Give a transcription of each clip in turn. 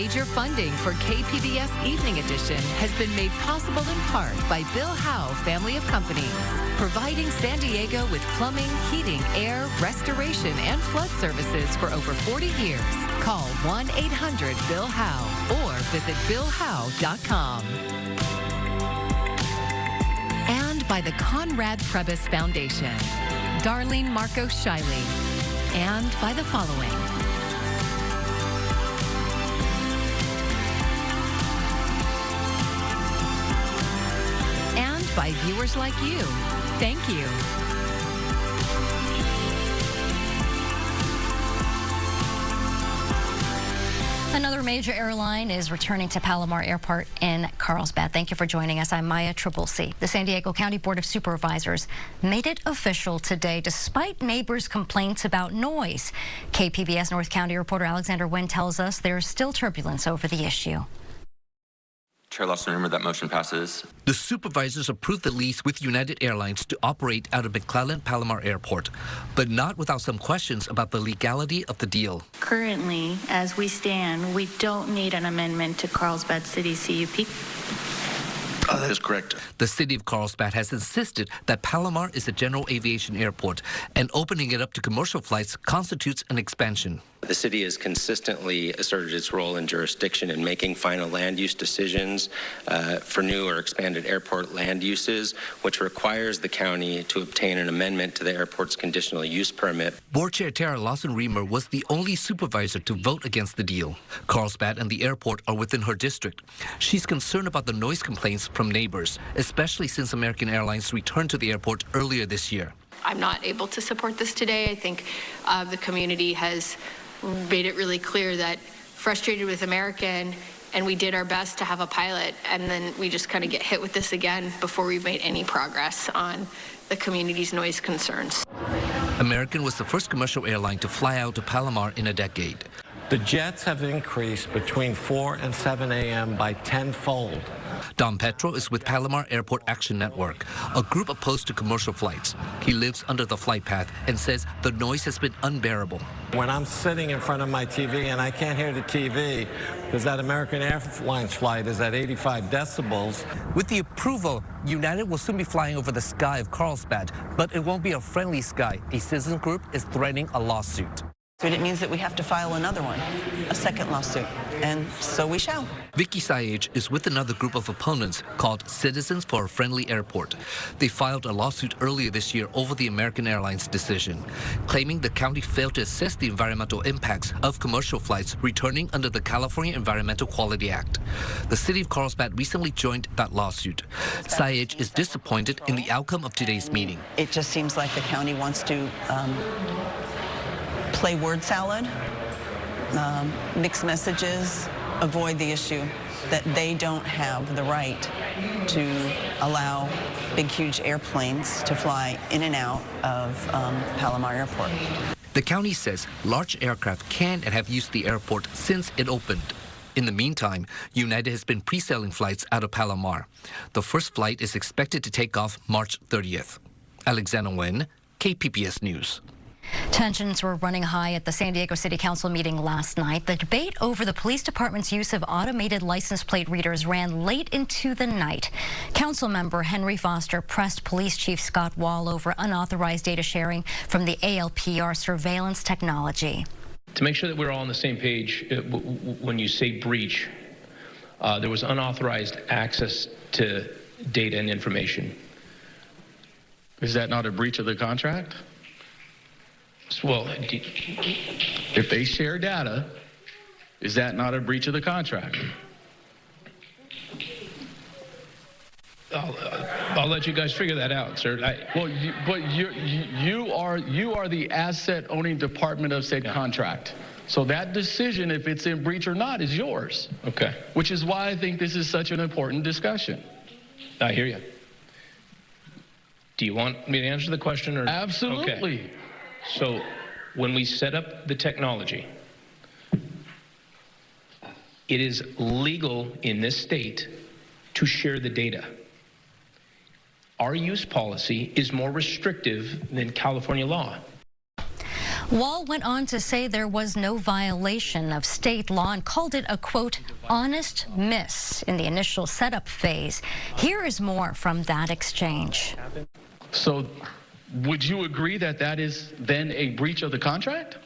Major funding for KPBS Evening Edition has been made possible in part by Bill Howe Family of Companies, providing San Diego with plumbing, heating, air, restoration, and flood services for over 40 years. Call 1-800-BILL-HOWE or visit BillHowe.com. And by the Conrad Prebys Foundation, Darlene Marcos Shiley, and by the following. And by viewers like you. Thank you. Another major airline is returning to Palomar Airport in Carlsbad. Thank you for joining us. I'm Maya Trabulsi. The San Diego County Board of Supervisors made it official today despite neighbors' complaints about noise. KPBS North County reporter Alexander Nguyen tells us there's still turbulence over the issue. Chair Lawson-Remer, that motion passes. The supervisors approved the lease with United Airlines to operate out of McClellan Palomar Airport, but not without some questions about the legality of the deal. Currently, as we stand, we don't need an amendment to Carlsbad City CUP. That is correct. The city of Carlsbad has insisted that Palomar is a general aviation airport, and opening it up to commercial flights constitutes an expansion. The city has consistently asserted its role in jurisdiction in making final land use decisions for new or expanded airport land uses, which requires the county to obtain an amendment to the airport's conditional use permit. Board Chair Tara Lawson-Remer was the only supervisor to vote against the deal. Carlsbad and the airport are within her district. She's concerned about the noise complaints from neighbors, especially since American Airlines returned to the airport earlier this year. I'm not able to support this today. I think the community has made it really clear that frustrated with American, and we did our best to have a pilot, and then we just kind of get hit with this again before we've made any progress on the community's noise concerns. American was the first commercial airline to fly out to Palomar in a decade. The jets have increased between 4 and 7 a.m. by tenfold. Don Petro is with Palomar Airport Action Network, a group opposed to commercial flights. He lives under the flight path and says the noise has been unbearable. When I'm sitting in front of my TV and I can't hear the TV because that American Airlines flight is at 85 decibels. With the approval, United will soon be flying over the sky of Carlsbad, but it won't be a friendly sky. A citizen group is threatening a lawsuit. But it means that we have to file another one, a second lawsuit, and so we shall. Vicky Sayage is with another group of opponents called Citizens for a Friendly Airport. They filed a lawsuit earlier this year over the American Airlines decision, claiming the county failed to assess the environmental impacts of commercial flights returning under the California Environmental Quality Act. The city of Carlsbad recently joined that lawsuit. Sayage is disappointed in the outcome of today's meeting. It just seems like the county wants to play word salad, mix messages, avoid the issue that they don't have the right to allow big, huge airplanes to fly in and out of Palomar Airport. The county says large aircraft can and have used the airport since it opened. In the meantime, United has been pre-selling flights out of Palomar. The first flight is expected to take off March 30th. Alexander Nguyen, KPBS News. Tensions were running high at the San Diego City Council meeting last night. The debate over the police department's use of automated license plate readers ran late into the night. Council member Henry Foster pressed Police Chief Scott Wall over unauthorized data sharing from the ALPR surveillance technology. To make sure that we're all on the same page, when you say breach, there was unauthorized access to data and information. Is that not a breach of the contract? Well, if they share data, is that not a breach of the contract? I'll let you guys figure that out, sir. You are the asset-owning department of said contract. So that decision, if it's in breach or not, is yours. Okay. Which is why I think this is such an important discussion. I hear you. Do you want me to answer the question? Or? Absolutely. Okay. So when we set up the technology, it is legal in this state to share the data. Our use policy is more restrictive than California law. Wall went on to say there was no violation of state law and called it a, quote, honest miss in the initial setup phase. Here is more from that exchange. So would you agree that that is then a breach of the contract?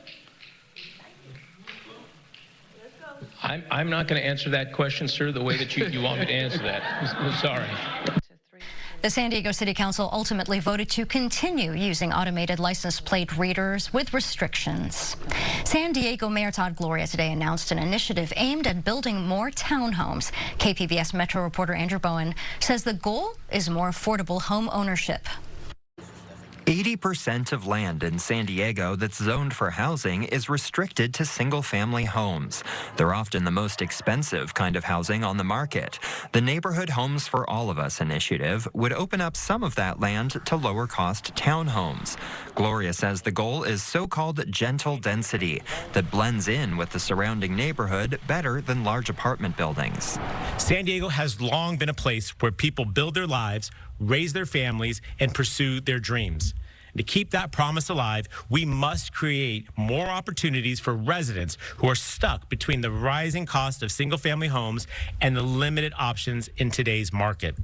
I'm not going to answer that question, sir, the way that you want me to answer that. I'm sorry. The San Diego City Council ultimately voted to continue using automated license plate readers with restrictions. San Diego Mayor Todd Gloria today announced an initiative aimed at building more townhomes. KPBS Metro reporter Andrew Bowen says the goal is more affordable home ownership. 80% of land in San Diego that's zoned for housing is restricted to single-family homes. They're often the most expensive kind of housing on the market. The Neighborhood Homes for All of Us initiative would open up some of that land to lower-cost townhomes. Gloria says the goal is so-called gentle density that blends in with the surrounding neighborhood better than large apartment buildings. San Diego has long been a place where people build their lives, raise their families, and pursue their dreams. To keep that promise alive, we must create more opportunities for residents who are stuck between the rising cost of single-family homes and the limited options in today's market.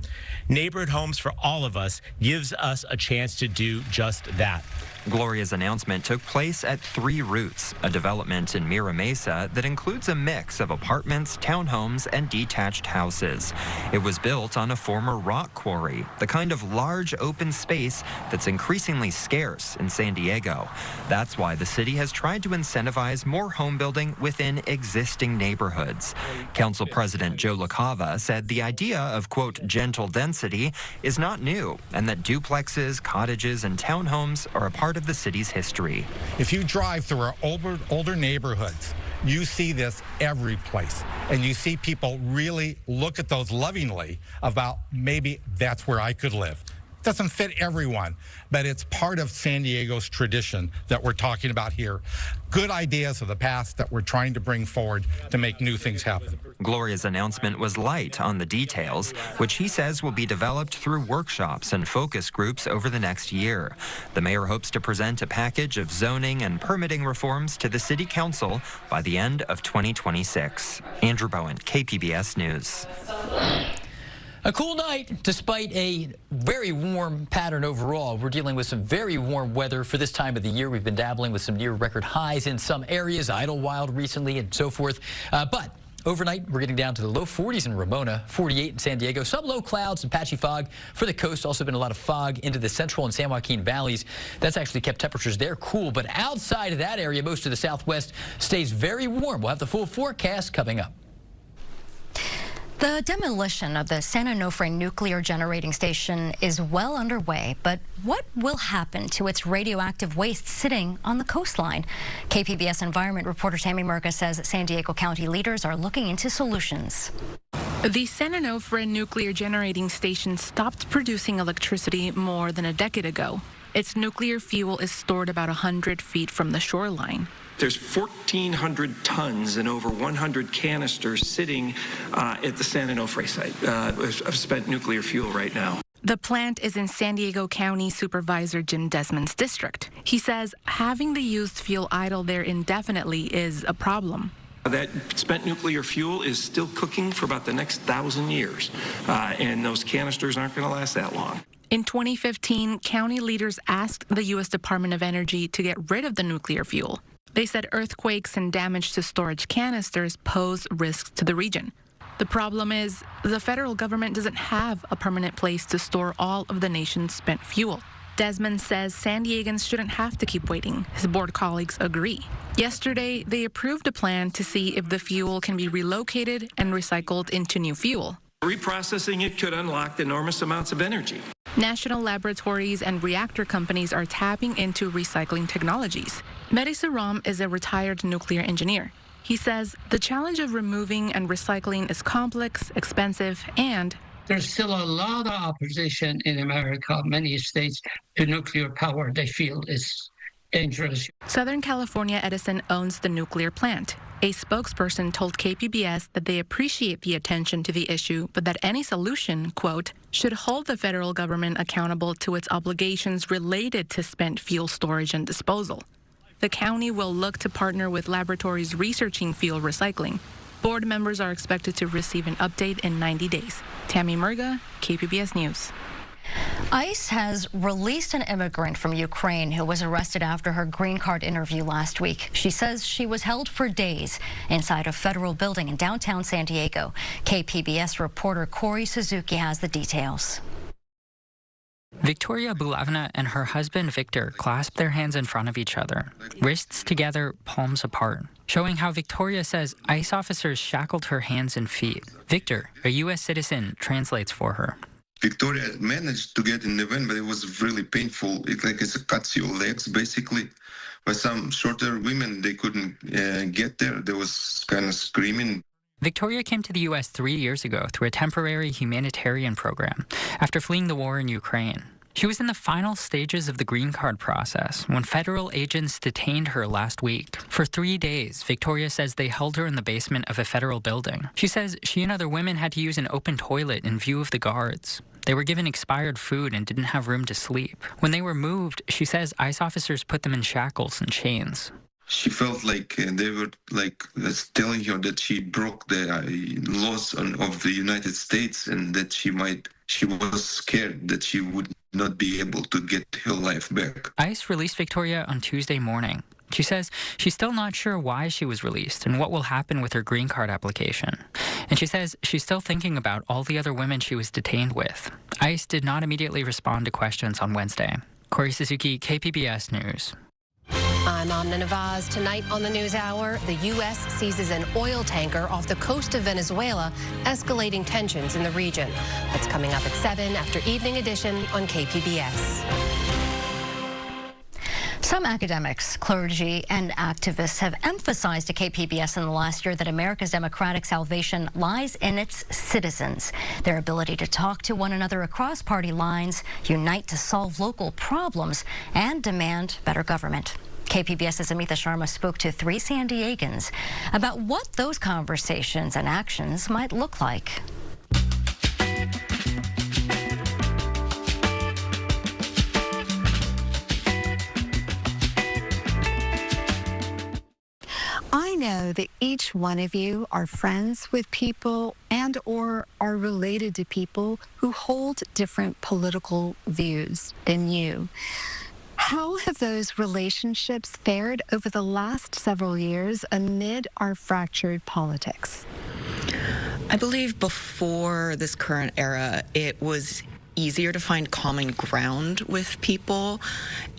Neighborhood Homes for All of Us gives us a chance to do just that. Gloria's announcement took place at 3 Roots, a development in Mira Mesa that includes a mix of apartments, townhomes, and detached houses. It was built on a former rock quarry, the kind of large open space that's increasingly scarce in San Diego. That's why the city has tried to incentivize more home building within existing neighborhoods. Council President Joe LaCava said the idea of, quote, gentle density is not new, and that duplexes, cottages, and townhomes are a part of the city's history. If you drive through our older neighborhoods, you see this every place. And you see people really look at those lovingly about maybe that's where I could live. Doesn't fit everyone, but it's part of San Diego's tradition that we're talking about here. Good ideas of the past that we're trying to bring forward to make new things happen. Gloria's announcement was light on the details, which he says will be developed through workshops and focus groups over the next year. The mayor hopes to present a package of zoning and permitting reforms to the city council by the end of 2026. Andrew Bowen, KPBS News. A cool night, despite a very warm pattern overall. We're dealing with some very warm weather for this time of the year. We've been dabbling with some near record highs in some areas, Idlewild recently and so forth. But overnight, we're getting down to the low 40s in Ramona, 48 in San Diego. Some low clouds and patchy fog for the coast. Also been a lot of fog into the Central and San Joaquin valleys. That's actually kept temperatures there cool. But outside of that area, most of the southwest stays very warm. We'll have the full forecast coming up. The demolition of the San Onofre nuclear generating station is well underway, but what will happen to its radioactive waste sitting on the coastline? KPBS environment reporter Tammy Murga says San Diego County leaders are looking into solutions. The San Onofre nuclear generating station stopped producing electricity more than a decade ago. Its nuclear fuel is stored about 100 feet from the shoreline. There's 1,400 tons and over 100 canisters sitting at the San Onofre site of spent nuclear fuel right now. The plant is in San Diego County Supervisor Jim Desmond's district. He says having the used fuel idle there indefinitely is a problem. That spent nuclear fuel is still cooking for about the next 1,000 years, and those canisters aren't going to last that long. In 2015, county leaders asked the U.S. Department of Energy to get rid of the nuclear fuel. They said earthquakes and damage to storage canisters pose risks to the region. The problem is the federal government doesn't have a permanent place to store all of the nation's spent fuel. Desmond says San Diegans shouldn't have to keep waiting. His board colleagues agree. Yesterday, they approved a plan to see if the fuel can be relocated and recycled into new fuel. Reprocessing it could unlock enormous amounts of energy. National laboratories and reactor companies are tapping into recycling technologies. Mehdi Saram is a retired nuclear engineer. He says the challenge of removing and recycling is complex, expensive, and there's still a lot of opposition in America, many states, to nuclear power. They feel it's dangerous. Southern California Edison owns the nuclear plant. A spokesperson told KPBS that they appreciate the attention to the issue, but that any solution, quote, should hold the federal government accountable to its obligations related to spent fuel storage and disposal. the county will look to partner with laboratories researching fuel recycling. Board members are expected to receive an update in 90 days. Tammy Murga, KPBS News. ICE has released an immigrant from Ukraine who was arrested after her green card interview last week. She says she was held for days inside a federal building in downtown San Diego. KPBS reporter Corey Suzuki has the details. Victoria Bulavna and her husband Victor clasped their hands in front of each other, wrists together, palms apart, showing how Victoria says ICE officers shackled her hands and feet. Victor, a U.S. citizen, translates for her. Victoria managed to get in the van, but it was really painful. It cuts your legs, basically. But some shorter women, they couldn't get there. They was kind of screaming. Victoria came to the U.S. 3 years ago through a temporary humanitarian program after fleeing the war in Ukraine. She was in the final stages of the green card process when federal agents detained her last week. For 3 days, Victoria says they held her in the basement of a federal building. She says she and other women had to use an open toilet in view of the guards. They were given expired food and didn't have room to sleep. When they were moved, she says ICE officers put them in shackles and chains. She felt like they were telling her that she broke the laws of the United States and that she was scared that she would not be able to get her life back. ICE released Victoria on Tuesday morning. She says she's still not sure why she was released and what will happen with her green card application. And she says she's still thinking about all the other women she was detained with. ICE did not immediately respond to questions on Wednesday. Corey Suzuki, KPBS News. I'm Amna Navaz. Tonight on the NewsHour, the U.S. seizes an oil tanker off the coast of Venezuela, escalating tensions in the region. That's coming up at 7 after Evening Edition on KPBS. Some academics, clergy, and activists have emphasized to KPBS in the last year that America's democratic salvation lies in its citizens, their ability to talk to one another across party lines, unite to solve local problems, and demand better government. KPBS's Amitha Sharma spoke to 3 San Diegans about what those conversations and actions might look like. I know that each one of you are friends with people and or are related to people who hold different political views than you. How have those relationships fared over the last several years amid our fractured politics? I believe before this current era, it was easier to find common ground with people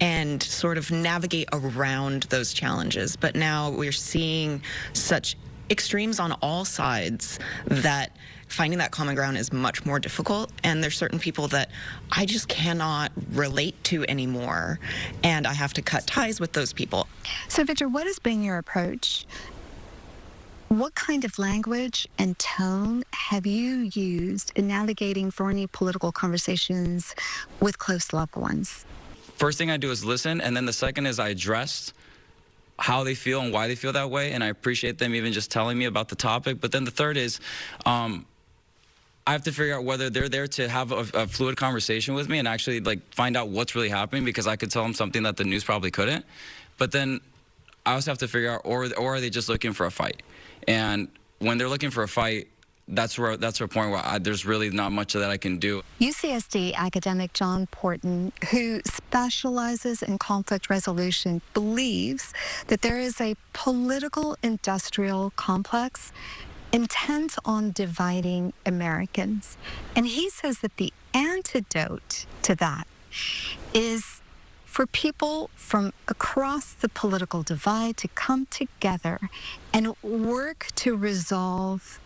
and sort of navigate around those challenges. But now we're seeing such extremes on all sides that finding that common ground is much more difficult. And there's certain people that I just cannot relate to anymore. And I have to cut ties with those people. So, Victor, what has been your approach? What kind of language and tone have you used in navigating thorny political conversations with close loved ones? First thing I do is listen, and then the second is I address how they feel and why they feel that way, and I appreciate them even just telling me about the topic. But then the third is I have to figure out whether they're there to have a fluid conversation with me and actually find out what's really happening, because I could tell them something that the news probably couldn't. But then I also have to figure out, or are they just looking for a fight? And when they're looking for a fight, that's a point where there's really not much that I can do. UCSD academic John Porton, who specializes in conflict resolution, believes that there is a political industrial complex intent on dividing Americans. And he says that the antidote to that is for people from across the political divide to come together and work to resolve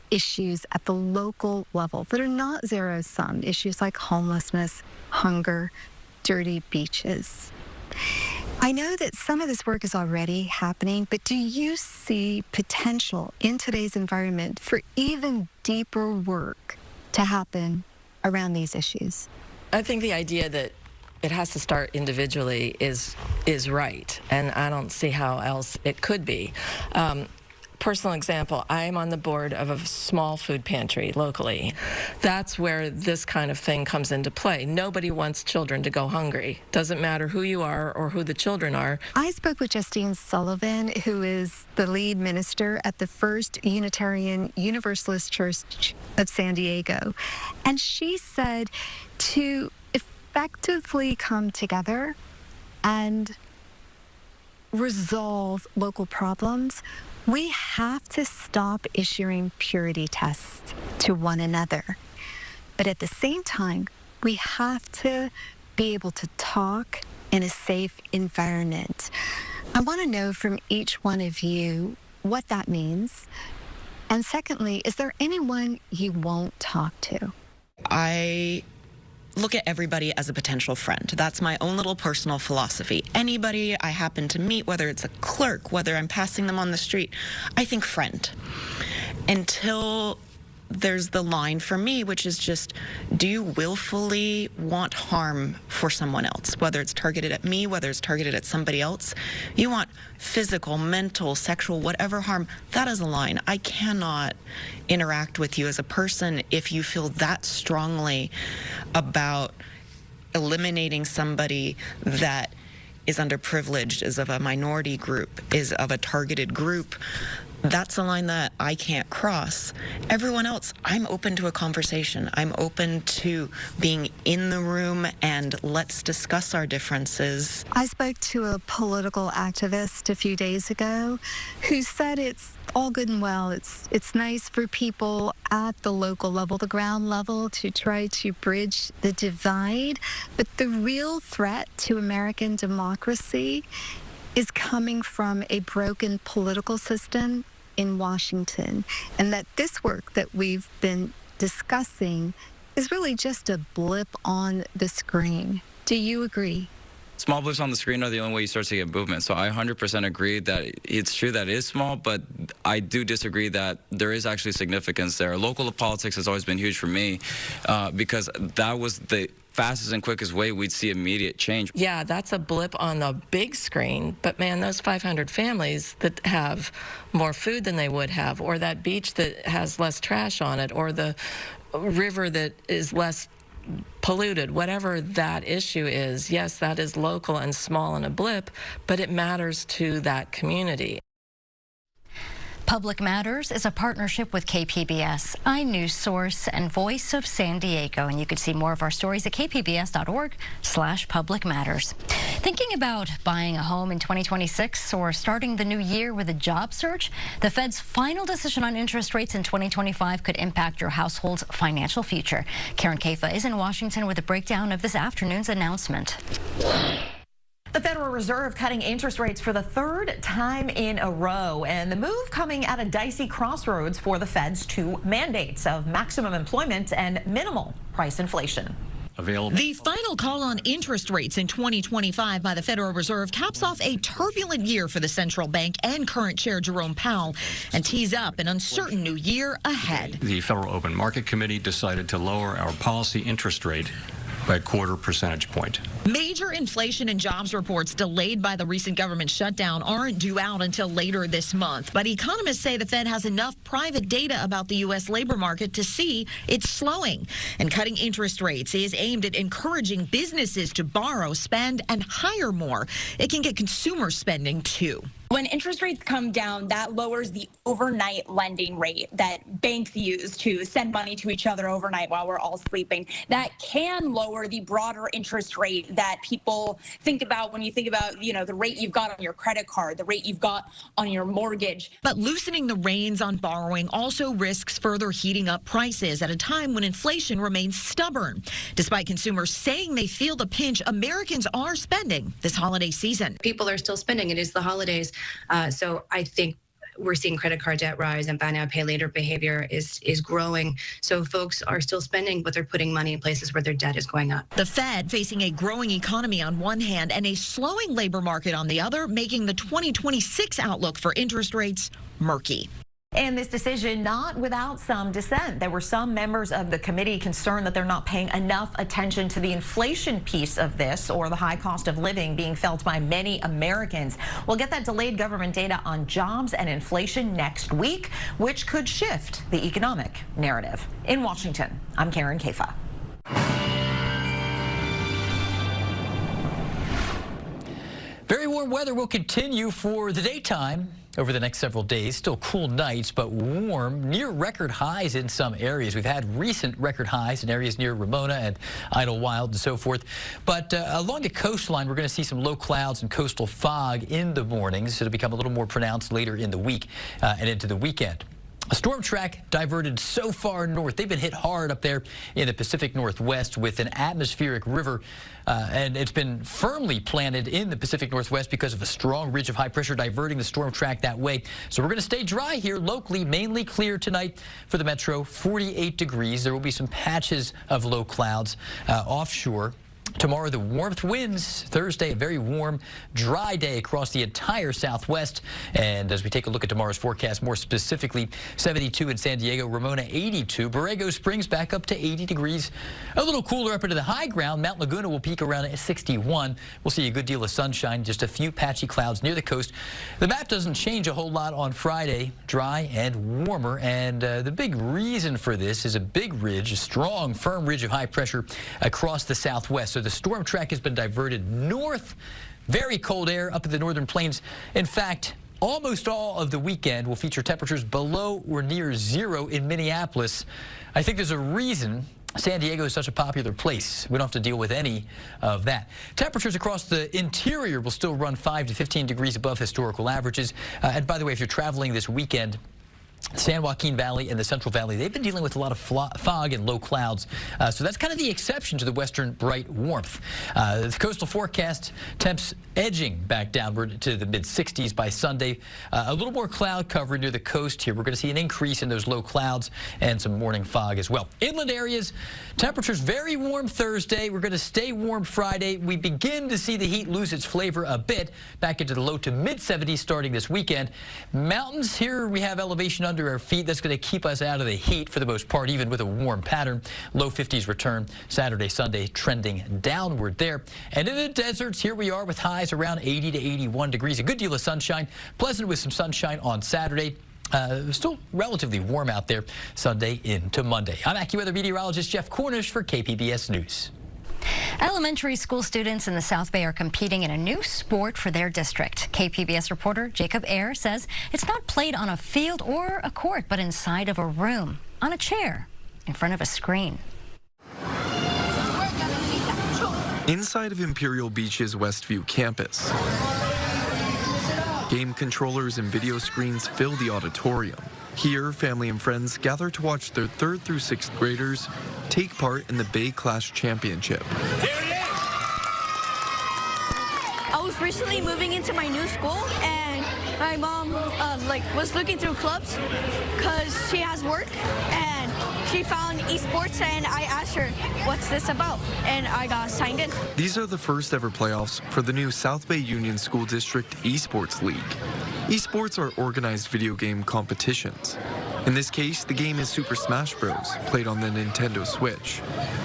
issues at the local level that are not zero-sum, issues like homelessness, hunger, dirty beaches. I know that some of this work is already happening, but do you see potential in today's environment for even deeper work to happen around these issues? I think the idea that it has to start individually is right, and I don't see how else it could be. personal example, I'm on the board of a small food pantry locally. That's where this kind of thing comes into play. Nobody wants children to go hungry. Doesn't matter who you are or who the children are. I spoke with Justine Sullivan, who is the lead minister at the First Unitarian Universalist Church of San Diego. And she said to effectively come together and resolve local problems, we have to stop issuing purity tests to one another. But at the same time, we have to be able to talk in a safe environment. I want to know from each one of you what that means. And secondly, is there anyone you won't talk to? I look at everybody as a potential friend. That's my own little personal philosophy. Anybody I happen to meet, whether it's a clerk, whether I'm passing them on the street, I think friend. Until there's the line for me, which is just, do you willfully want harm for someone else? Whether it's targeted at me, whether it's targeted at somebody else. You want physical, mental, sexual, whatever harm, that is a line. I cannot interact with you as a person if you feel that strongly about eliminating somebody that is underprivileged, is of a minority group, is of a targeted group. That's a line that I can't cross. Everyone else, I'm open to a conversation. I'm open to being in the room and let's discuss our differences. I spoke to a political activist a few days ago who said it's all good and well. It's nice for people at the local level, the ground level, to try to bridge the divide. But the real threat to American democracy is coming from a broken political system in Washington, and that this work that we've been discussing is really just a blip on the screen. Do you agree? Small blips on the screen are the only way you start to get movement. So I 100% agree that it's true that it is small, but I do disagree that there is actually significance there. Local politics has always been huge for me because that was the fastest and quickest way we'd see immediate change. Yeah, that's a blip on the big screen, but man, those 500 families that have more food than they would have, or that beach that has less trash on it, or the river that is less polluted, whatever that issue is, yes, that is local and small and a blip, but it matters to that community. Public Matters is a partnership with KPBS, iNews Source, and Voice of San Diego. And you can see more of our stories at kpbs.org/Public Matters. Thinking about buying a home in 2026 or starting the new year with a job search? The Fed's final decision on interest rates in 2025 could impact your household's financial future. Karen Kafa is in Washington with a breakdown of this afternoon's announcement. The Federal Reserve cutting interest rates for the third time in a row, and the move coming at a dicey crossroads for the Fed's two mandates of maximum employment and minimal price inflation. Available. The final call on interest rates in 2025 by the Federal Reserve caps off a turbulent year for the central bank and current chair Jerome Powell and tees up an uncertain new year ahead. The Federal Open Market Committee decided to lower our policy interest rate by a 1/4 percentage point. Major inflation and jobs reports delayed by the recent government shutdown aren't due out until later this month. But economists say the Fed has enough private data about the U.S. labor market to see it's slowing. And cutting interest rates is aimed at encouraging businesses to borrow, spend, and hire more. It can get consumer spending, too. When interest rates come down, that lowers the overnight lending rate that banks use to send money to each other overnight while we're all sleeping. That can lower the broader interest rate that people think about when you think about, you know, the rate you've got on your credit card, the rate you've got on your mortgage. But loosening the reins on borrowing also risks further heating up prices at a time when inflation remains stubborn. Despite consumers saying they feel the pinch, Americans are spending this holiday season. People are still spending. It is the holidays. So I think we're seeing credit card debt rise and buy now, pay later behavior is growing. So folks are still spending, but they're putting money in places where their debt is going up. The Fed facing a growing economy on one hand and a slowing labor market on the other, making the 2026 outlook for interest rates murky. And this decision not without some dissent. There were some members of the committee concerned that they're not paying enough attention to the inflation piece of this, or the high cost of living being felt by many Americans. We'll get that delayed government data on jobs and inflation next week, which could shift the economic narrative. In Washington, I'm Karen Kafa. Very warm weather will continue for the daytime over the next several days. Still cool nights, but warm, near record highs in some areas. We've had recent record highs in areas near Ramona and Idlewild and so forth. But along the coastline, we're going to see some low clouds and coastal fog in the mornings. It'll become a little more pronounced later in the week and into the weekend. A storm track diverted so far north. They've been hit hard up there in the Pacific Northwest with an atmospheric river, and it's been firmly planted in the Pacific Northwest because of a strong ridge of high pressure diverting the storm track that way. So we're going to stay dry here locally, mainly clear tonight for the metro, 48 degrees. There will be some patches of low clouds offshore. Tomorrow, the warmth wins. Thursday, a very warm, dry day across the entire Southwest. And as we take a look at tomorrow's forecast, more specifically, 72 in San Diego, Ramona 82. Borrego Springs back up to 80 degrees. A little cooler up into the high ground. Mount Laguna will peak around 61. We'll see a good deal of sunshine, just a few patchy clouds near the coast. The map doesn't change a whole lot on Friday. Dry and warmer. And the big reason for this is a big ridge, a strong, firm ridge of high pressure across the Southwest. So the storm track has been diverted north. Very cold air up in the northern plains. In fact, almost all of the weekend will feature temperatures below or near zero in Minneapolis. I think there's a reason San Diego is such a popular place. We don't have to deal with any of that. Temperatures across the interior will still run 5 to 15 degrees above historical averages. And by the way, if you're traveling this weekend, San Joaquin Valley and the Central Valley, they've been dealing with a lot of fog and low clouds. So that's kind of the exception to the western bright warmth. The coastal forecast, temps edging back downward to the mid-60s by Sunday. A little more cloud cover near the coast here. We're going to see an increase in those low clouds and some morning fog as well. Inland areas, temperatures very warm Thursday. We're going to stay warm Friday. We begin to see the heat lose its flavor a bit back into the low to mid-70s starting this weekend. Mountains, here we have elevation under our feet. That's going to keep us out of the heat for the most part, even with a warm pattern. Low 50s return Saturday, Sunday, trending downward there. And in the deserts, here we are with highs around 80 to 81 degrees. A good deal of sunshine, pleasant with some sunshine on Saturday. Still relatively warm out there Sunday into Monday. I'm AccuWeather meteorologist Jeff Cornish for KPBS News. Elementary school students in the South Bay are competing in a new sport for their district. KPBS reporter Jacob Ayer says it's not played on a field or a court, but inside of a room, on a chair, in front of a screen. Inside of Imperial Beach's Westview campus, game controllers and video screens fill the auditorium. Here, family and friends gather to watch their 3rd through 6th graders take part in the Bay Clash Championship. I was recently moving into my new school, and my mom was looking through clubs because she has work, and she found esports, and I asked her, "What's this about?" And I got signed in. These are the first ever playoffs for the new South Bay Union School District Esports League. Esports are organized video game competitions. In this case, the game is Super Smash Bros., played on the Nintendo Switch.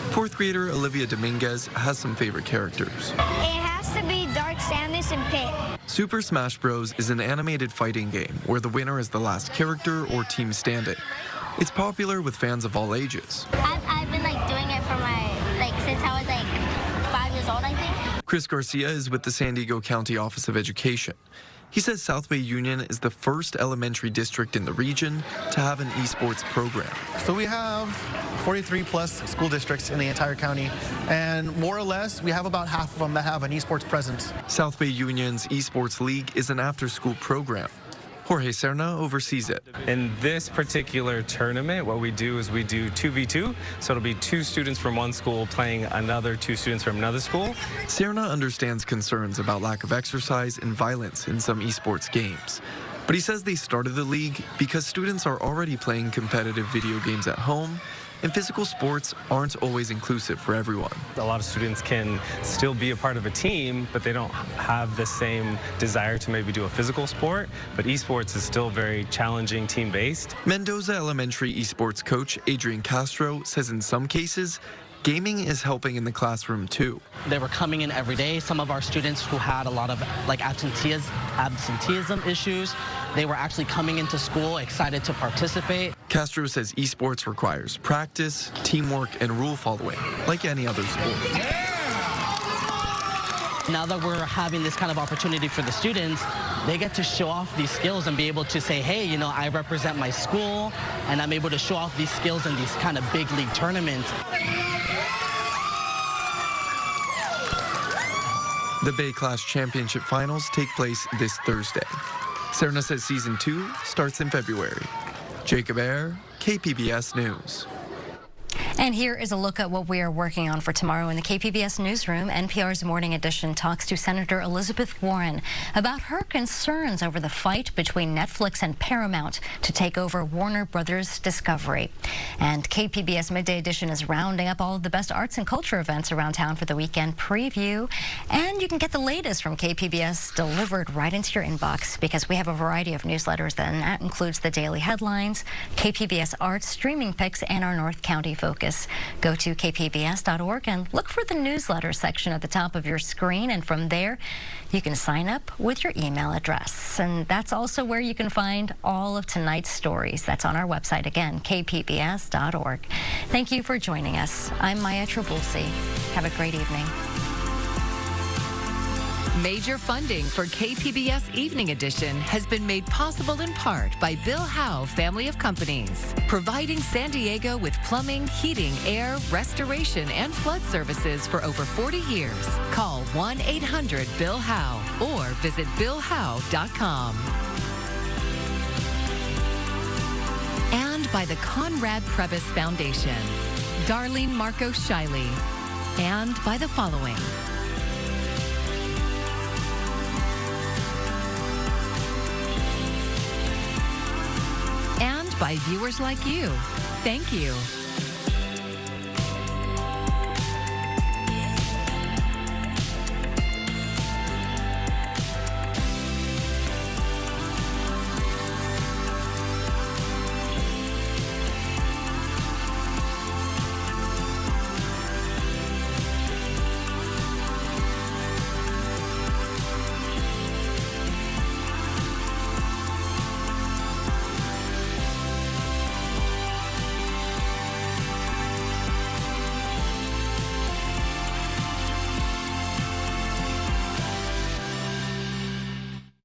4th grader Olivia Dominguez has some favorite characters. It has to be Dark Samus and Pit. Super Smash Bros. Is an animated fighting game where the winner is the last character or team standing. It's popular with fans of all ages. I've been doing it for since I was 5 years old, I think. Chris Garcia is with the San Diego County Office of Education. He says South Bay Union is the first elementary district in the region to have an esports program. So we have 43 plus school districts in the entire county, and more or less we have about half of them that have an esports presence. South Bay Union's Esports League is an after-school program. Jorge Serna oversees it. In this particular tournament, what we do is we do 2v2, so it'll be 2 students from one school playing another 2 students from another school. Serna understands concerns about lack of exercise and violence in some esports games. But he says they started the league because students are already playing competitive video games at home and physical sports aren't always inclusive for everyone. A lot of students can still be a part of a team, but they don't have the same desire to maybe do a physical sport. But esports is still very challenging, team-based. Mendoza Elementary esports coach Adrian Castro says in some cases, gaming is helping in the classroom too. They were coming in every day. Some of our students who had a lot of absenteeism issues, they were actually coming into school excited to participate. Castro says esports requires practice, teamwork, and rule following, like any other sport. Now that we're having this kind of opportunity for the students, they get to show off these skills and be able to say, hey, you know, I represent my school, and I'm able to show off these skills in these kind of big league tournaments. The Bay Class Championship Finals take place this Thursday. Serna says Season 2 starts in February. Jacob Ayer, KPBS News. And here is a look at what we are working on for tomorrow in the KPBS newsroom. NPR's Morning Edition talks to Senator Elizabeth Warren about her concerns over the fight between Netflix and Paramount to take over Warner Brothers Discovery. And KPBS Midday Edition is rounding up all of the best arts and culture events around town for the weekend preview. And you can get the latest from KPBS delivered right into your inbox because we have a variety of newsletters, and that includes the daily headlines, KPBS Arts, streaming picks, and our North County focus. Go to kpbs.org and look for the newsletter section at the top of your screen, and from there you can sign up with your email address. And that's also where you can find all of tonight's stories. That's on our website again, kpbs.org. Thank you for joining us. I'm Maya Trabulsi. Have a great evening. Major funding for KPBS Evening Edition has been made possible in part by Bill Howe Family of Companies, providing San Diego with plumbing, heating, air, restoration, and flood services for over 40 years. Call 1-800-BILL-HOWE or visit BillHowe.com. And by the Conrad Prebys Foundation, Darlene Marco Shiley, and by the following. And by viewers like you. Thank you.